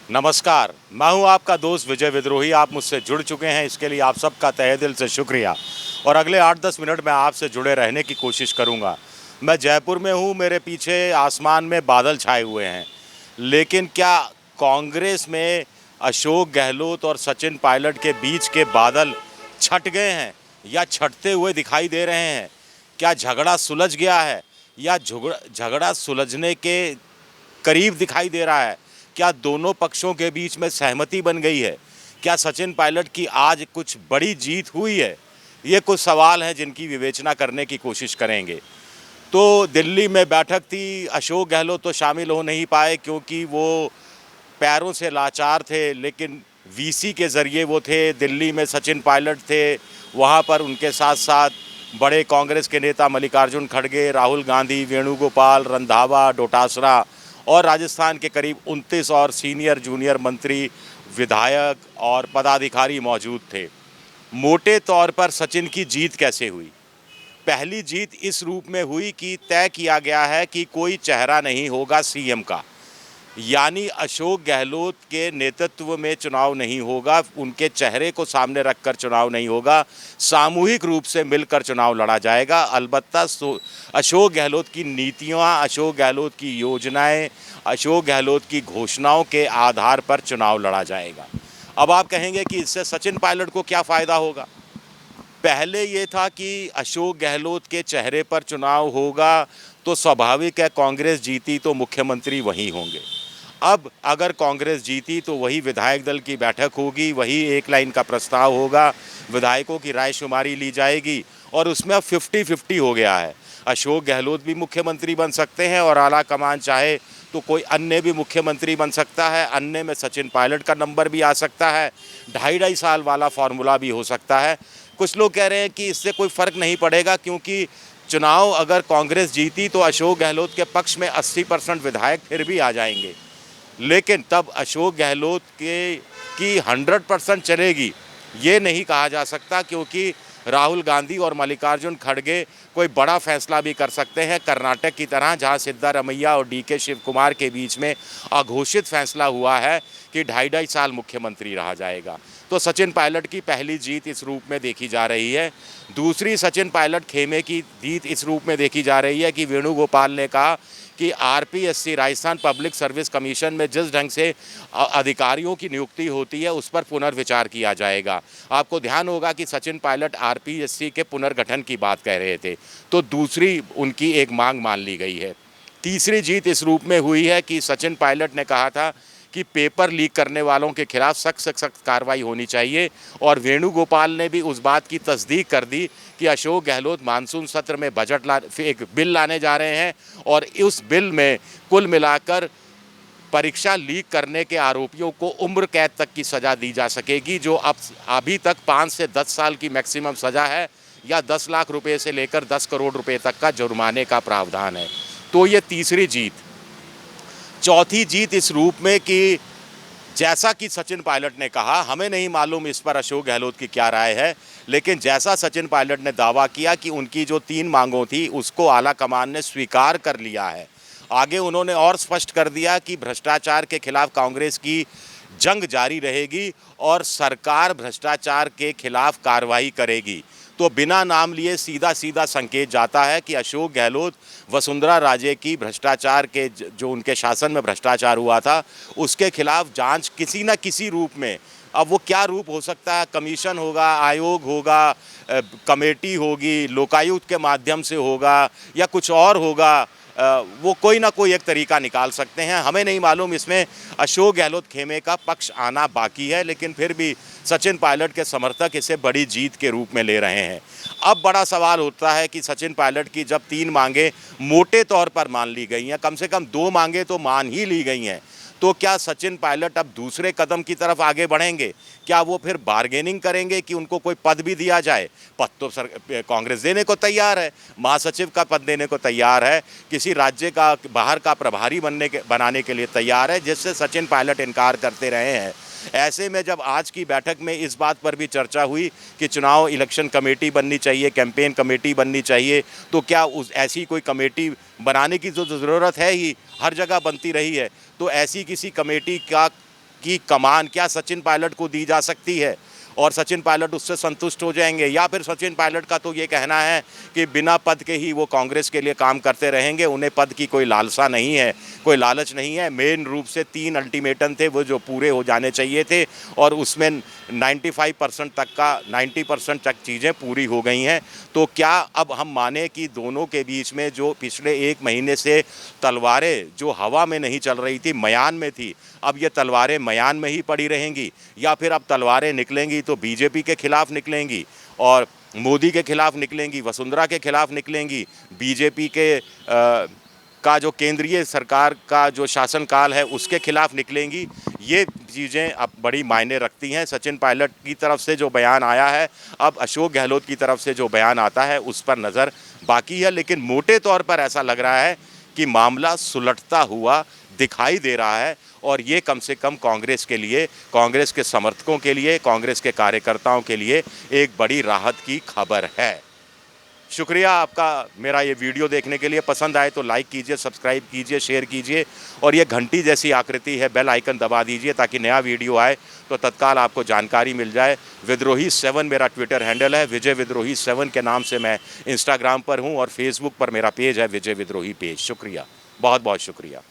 नमस्कार, मैं हूं आपका दोस्त विजय विद्रोही। आप मुझसे जुड़ चुके हैं, इसके लिए आप सबका तहे दिल से शुक्रिया। और अगले 8-10 मिनट में आपसे जुड़े रहने की कोशिश करूंगा। मैं जयपुर में हूं, मेरे पीछे आसमान में बादल छाए हुए हैं। लेकिन क्या कांग्रेस में अशोक गहलोत और सचिन पायलट के बीच के बादल छट गए हैं या छटते हुए दिखाई दे रहे हैं? क्या झगड़ा सुलझ गया है या झगड़ा सुलझने के करीब दिखाई दे रहा है? क्या दोनों पक्षों के बीच में सहमति बन गई है? क्या सचिन पायलट की आज कुछ बड़ी जीत हुई है? ये कुछ सवाल हैं जिनकी विवेचना करने की कोशिश करेंगे। तो दिल्ली में बैठक थी, अशोक गहलोत तो शामिल हो नहीं पाए क्योंकि वो पैरों से लाचार थे, लेकिन वीसी के ज़रिए वो थे। दिल्ली में सचिन पायलट थे, वहाँ पर उनके साथ साथ बड़े कांग्रेस के नेता मल्लिकार्जुन खड़गे, राहुल गांधी, वेणुगोपाल, रंधावा, डोटासरा और राजस्थान के करीब 29 और सीनियर जूनियर मंत्री, विधायक और पदाधिकारी मौजूद थे। मोटे तौर पर सचिन की जीत कैसे हुई? पहली जीत इस रूप में हुई कि तय किया गया है कि कोई चेहरा नहीं होगा सीएम का, यानी अशोक गहलोत के नेतृत्व में चुनाव नहीं होगा, उनके चेहरे को सामने रखकर चुनाव नहीं होगा, सामूहिक रूप से मिलकर चुनाव लड़ा जाएगा। अलबत्ता अशोक गहलोत की नीतियां, अशोक गहलोत की योजनाएं, अशोक गहलोत की घोषणाओं के आधार पर चुनाव लड़ा जाएगा। अब आप कहेंगे कि इससे सचिन पायलट को क्या फ़ायदा होगा? पहले ये था कि अशोक गहलोत के चेहरे पर चुनाव होगा तो स्वाभाविक है, कांग्रेस जीती तो मुख्यमंत्री वही होंगे। अब अगर कांग्रेस जीती तो वही विधायक दल की बैठक होगी, वही एक लाइन का प्रस्ताव होगा, विधायकों की रायशुमारी ली जाएगी और उसमें अब 50-50 हो गया है। अशोक गहलोत भी मुख्यमंत्री बन सकते हैं और आला कमान चाहे तो कोई अन्य भी मुख्यमंत्री बन सकता है। अन्य में सचिन पायलट का नंबर भी आ सकता है। 2.5 साल वाला फॉर्मूला भी हो सकता है। कुछ लोग कह रहे हैं कि इससे कोई फ़र्क नहीं पड़ेगा क्योंकि चुनाव अगर कांग्रेस जीती तो अशोक गहलोत के पक्ष में 80% विधायक फिर भी आ जाएंगे, लेकिन तब अशोक गहलोत के की 100% चलेगी ये नहीं कहा जा सकता, क्योंकि राहुल गांधी और मल्लिकार्जुन खड़गे कोई बड़ा फैसला भी कर सकते हैं, कर्नाटक की तरह, जहां सिद्धारमैया और डीके शिव कुमार के बीच में अघोषित फैसला हुआ है कि 2.5 साल मुख्यमंत्री रहा जाएगा। तो सचिन पायलट की पहली जीत इस रूप में देखी जा रही है। दूसरी सचिन पायलट खेमे की जीत इस रूप में देखी जा रही है कि वेणुगोपाल ने कहा कि RPSC, Rajasthan public service commission में जिस ढंग से अधिकारियों की नियुक्ति होती है उस पर पुनर्विचार किया जाएगा। आपको ध्यान होगा कि सचिन पायलट आरपीएससी के पुनर्गठन की बात कह रहे थे, तो दूसरी उनकी एक मांग मान ली गई है। तीसरी जीत इस रूप में हुई है कि सचिन पायलट ने कहा था कि पेपर लीक करने वालों के खिलाफ सख्त कार्रवाई होनी चाहिए, और वेणुगोपाल ने भी उस बात की तस्दीक कर दी कि अशोक गहलोत मानसून सत्र में एक बिल लाने जा रहे हैं और उस बिल में कुल मिलाकर परीक्षा लीक करने के आरोपियों को उम्र कैद तक की सज़ा दी जा सकेगी, जो अब अभी तक 5 से 10 साल की मैक्सिमम सज़ा है, या 10 लाख रुपए से लेकर 10 करोड़ रुपए तक का जुर्माने का प्रावधान है। तो ये तीसरी जीत। चौथी जीत इस रूप में कि जैसा कि सचिन पायलट ने कहा, हमें नहीं मालूम इस पर अशोक गहलोत की क्या राय है, लेकिन जैसा सचिन पायलट ने दावा किया कि उनकी जो 3 मांगों थी उसको आला कमान ने स्वीकार कर लिया है। आगे उन्होंने और स्पष्ट कर दिया कि भ्रष्टाचार के खिलाफ कांग्रेस की जंग जारी रहेगी और सरकार भ्रष्टाचार के खिलाफ कार्रवाई करेगी। तो बिना नाम लिए सीधा सीधा संकेत जाता है कि अशोक गहलोत वसुंधरा राजे की भ्रष्टाचार के जो उनके शासन में भ्रष्टाचार हुआ था उसके खिलाफ जांच किसी न किसी रूप में, अब वो क्या रूप हो सकता है, कमीशन होगा, आयोग होगा, कमेटी होगी, लोकायुक्त के माध्यम से होगा या कुछ और होगा, वो कोई ना कोई एक तरीका निकाल सकते हैं। हमें नहीं मालूम, इसमें अशोक गहलोत खेमे का पक्ष आना बाकी है, लेकिन फिर भी सचिन पायलट के समर्थक इसे बड़ी जीत के रूप में ले रहे हैं। अब बड़ा सवाल होता है कि सचिन पायलट की जब 3 मांगें मोटे तौर पर मान ली गई हैं, कम से कम 2 मांगें तो मान ही ली गई हैं, तो क्या सचिन पायलट अब दूसरे कदम की तरफ आगे बढ़ेंगे? क्या वो फिर बार्गेनिंग करेंगे कि उनको कोई पद भी दिया जाए? पद तो कांग्रेस देने को तैयार है, महासचिव का पद देने को तैयार है, किसी राज्य का बाहर का प्रभारी बनाने के लिए तैयार है, जिससे सचिन पायलट इनकार करते रहे हैं। ऐसे में जब आज की बैठक में इस बात पर भी चर्चा हुई कि चुनाव इलेक्शन कमेटी बननी चाहिए, कैंपेन कमेटी बननी चाहिए, तो क्या उस ऐसी कोई कमेटी बनाने की जो ज़रूरत है ही, हर जगह बनती रही है, तो ऐसी किसी कमेटी का की कमान क्या सचिन पायलट को दी जा सकती है और सचिन पायलट उससे संतुष्ट हो जाएंगे, या फिर सचिन पायलट का तो ये कहना है कि बिना पद के ही वो कांग्रेस के लिए काम करते रहेंगे, उन्हें पद की कोई लालसा नहीं है, कोई लालच नहीं है। मेन रूप से 3 अल्टीमेटम थे वो जो पूरे हो जाने चाहिए थे और उसमें 90% तक चीज़ें पूरी हो गई हैं। तो क्या अब हम माने कि दोनों के बीच में जो पिछले 1 महीने से तलवारें जो हवा में नहीं चल रही थी, मयान में थी, अब ये तलवारें मयान में ही पड़ी रहेंगी, या फिर अब तलवारें निकलेंगी तो बीजेपी के खिलाफ निकलेंगी और मोदी के खिलाफ निकलेंगी, वसुंधरा के खिलाफ निकलेंगी, बीजेपी के का जो केंद्रीय सरकार का जो शासनकाल है उसके खिलाफ निकलेंगी। ये चीज़ें अब बड़ी मायने रखती हैं। सचिन पायलट की तरफ से जो बयान आया है, अब अशोक गहलोत की तरफ से जो बयान आता है उस पर नज़र बाकी है, लेकिन मोटे तौर पर ऐसा लग रहा है कि मामला सुलटता हुआ दिखाई दे रहा है और ये कम से कम कांग्रेस के लिए, कांग्रेस के समर्थकों के लिए, कांग्रेस के कार्यकर्ताओं के लिए एक बड़ी राहत की खबर है। शुक्रिया आपका मेरा ये वीडियो देखने के लिए। पसंद आए तो लाइक कीजिए, सब्सक्राइब कीजिए, शेयर कीजिए और ये घंटी जैसी आकृति है बेल आइकन दबा दीजिए ताकि नया वीडियो आए तो तत्काल आपको जानकारी मिल जाए। विद्रोही 7 मेरा ट्विटर हैंडल है, विजय विद्रोही 7 के नाम से मैं इंस्टाग्राम पर हूँ और फेसबुक पर मेरा पेज है विजय विद्रोही पेज। शुक्रिया, बहुत बहुत शुक्रिया।